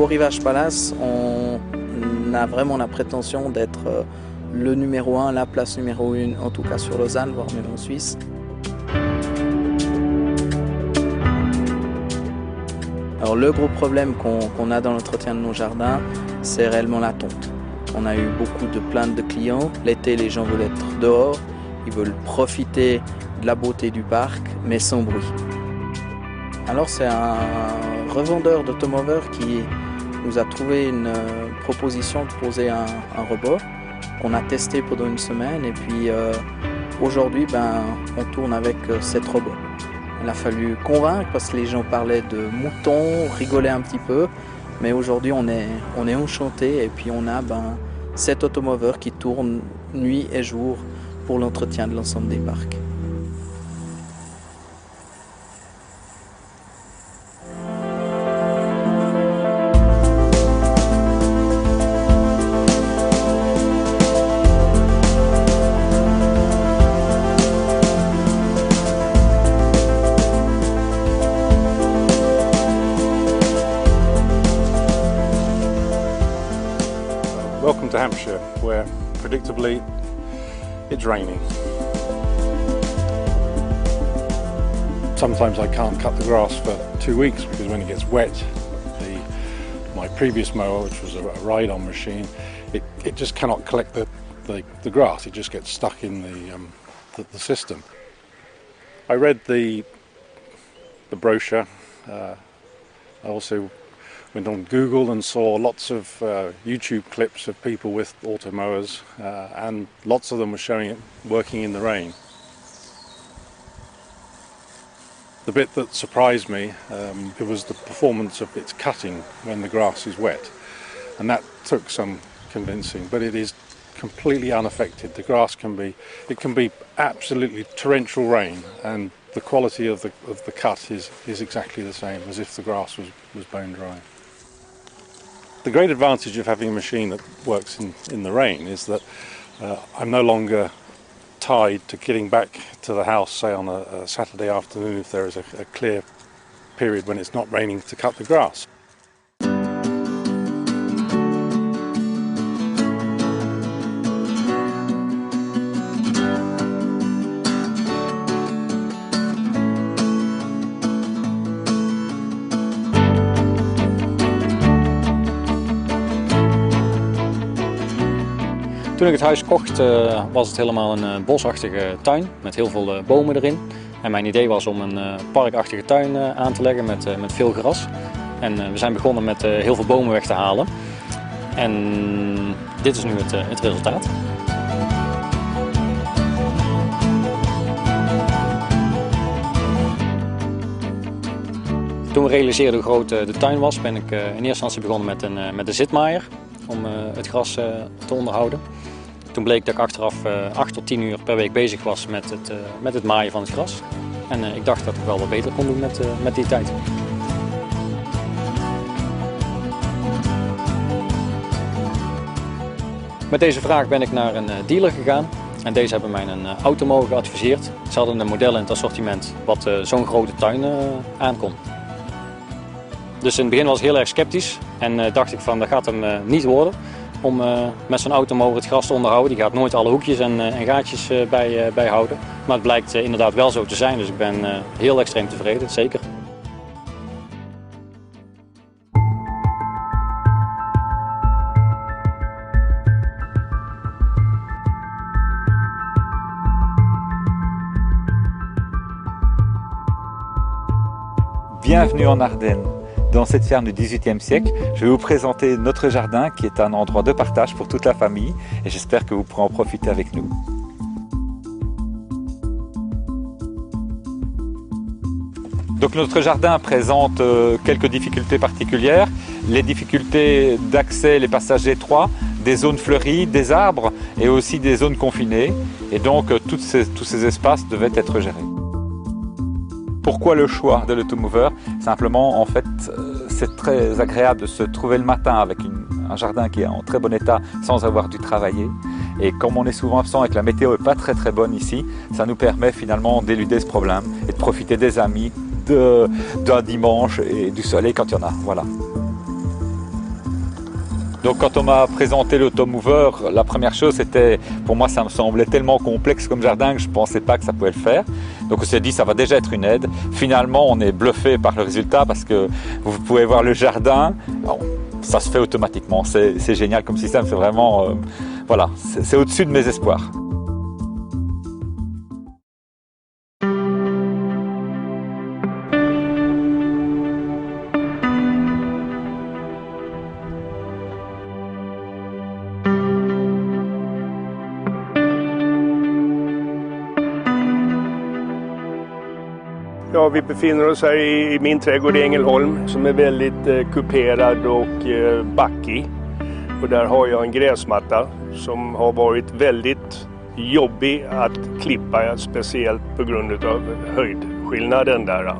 Beau Rivage Palace, on a vraiment la prétention d'être le numéro 1, la place numéro 1, en tout cas sur Lausanne, voire même en Suisse. Alors le gros problème qu'on a dans l'entretien de nos jardins, c'est réellement la tonte. On a eu beaucoup de plaintes de clients. L'été, les gens veulent être dehors, ils veulent profiter de la beauté du parc, mais sans bruit. Alors c'est un revendeur d'automoveurs qui nous a trouvé une proposition de poser un robot qu'on a testé pendant une semaine et puis aujourd'hui on tourne avec 7 robots. Il a fallu convaincre parce que les gens parlaient de moutons, rigolaient un petit peu, mais aujourd'hui on est enchantés et puis on a 7 automoveurs qui tournent nuit et jour pour l'entretien de l'ensemble des parcs. Welcome to Hampshire, where predictably it's raining. Sometimes I can't cut the grass for 2 weeks because when it gets wet, my previous mower, which was a ride-on machine, it just cannot collect the grass. It just gets stuck in the system. I read the brochure. I also went on Google and saw lots of YouTube clips of people with automowers and lots of them were showing it working in the rain. The bit that surprised me it was the performance of its cutting when the grass is wet, and that took some convincing, but it is completely unaffected. The grass can be absolutely torrential rain and the quality of the cut is exactly the same as if the grass was bone dry. The great advantage of having a machine that works in the rain is that I'm no longer tied to getting back to the house, say on a Saturday afternoon if there is a clear period when it's not raining, to cut the grass. Toen ik het huis kocht was het helemaal een bosachtige tuin met heel veel bomen erin. En mijn idee was om een parkachtige tuin aan te leggen met veel gras. En we zijn begonnen met heel veel bomen weg te halen. En dit is nu het resultaat. Toen we realiseerden hoe groot de tuin was, ben ik in eerste instantie begonnen met een zitmaaier om het gras te onderhouden. Toen bleek dat ik achteraf 8 tot 10 uur per week bezig was met het maaien van het gras. En ik dacht dat ik wel wat beter kon doen met die tijd. Met deze vraag ben ik naar een dealer gegaan. En deze hebben mij een automower geadviseerd. Ze hadden een model in het assortiment wat zo'n grote tuin aankon. Dus in het begin was ik heel erg sceptisch en dacht ik van dat gaat hem niet worden om met zo'n automower het gras te onderhouden. Die gaat nooit alle hoekjes en gaatjes bijhouden. Maar het blijkt inderdaad wel zo te zijn, dus ik ben heel extreem tevreden, zeker. Bienvenue en Ardennes. Dans cette ferme du XVIIIe siècle, je vais vous présenter notre jardin qui est un endroit de partage pour toute la famille et j'espère que vous pourrez en profiter avec nous. Donc notre jardin présente quelques difficultés particulières, les difficultés d'accès, les passages étroits, des zones fleuries, des arbres et aussi des zones confinées et donc tous ces espaces devaient être gérés. Pourquoi le choix de l'automover? Simplement, en fait, c'est très agréable de se trouver le matin avec un jardin qui est en très bon état sans avoir dû travailler. Et comme on est souvent absent et que la météo n'est pas très bonne ici, ça nous permet finalement d'éluder ce problème et de profiter des amis, d'un dimanche et du soleil quand il y en a. Voilà. Donc quand on m'a présenté l'automover, la première chose c'était, pour moi ça me semblait tellement complexe comme jardin que je ne pensais pas que ça pouvait le faire. Donc on s'est dit ça va déjà être une aide. Finalement on est bluffé par le résultat parce que vous pouvez voir le jardin, ça se fait automatiquement. C'est génial comme système, c'est vraiment, voilà, c'est au-dessus de mes espoirs. Ja, vi befinner oss här i min trädgård i Ängelholm som är väldigt kuperad och backig. Och där har jag en gräsmatta som har varit väldigt jobbig att klippa, speciellt på grund av höjdskillnaden där.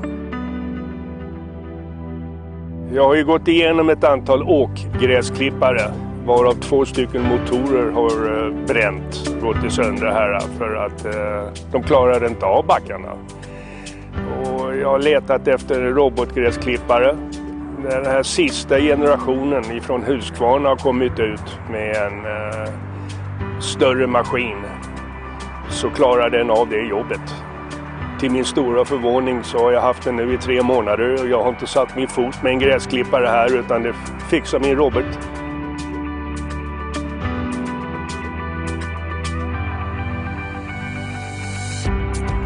Jag har ju gått igenom ett antal åkgräsklippare varav 2 stycken motorer har gått sönder här för att de klarar inte av backarna. Och jag har letat efter robotgräsklippare. Den här sista generationen ifrån Husqvarna har kommit ut med en större maskin, så klarar den av det jobbet. Till min stora förvåning så har jag haft den nu i 3 månader och jag har inte satt min fot med en gräsklippare här, utan det fixar min robot.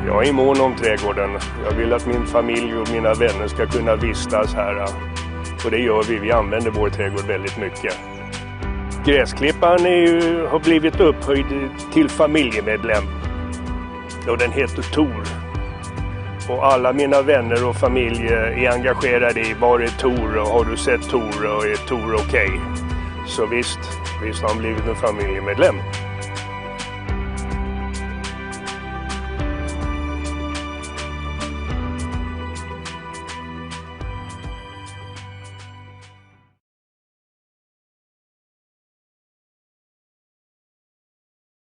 Jag är mån om trädgården. Jag vill att min familj och mina vänner ska kunna vistas här. Och det gör vi. Vi använder vår trädgård väldigt mycket. Gräsklipparen har blivit upphöjd till familjemedlem. Och den heter Tor. Och alla mina vänner och familj är engagerade i var är Tor och har du sett Tor och är Tor okej? Så visst har han blivit en familjemedlem.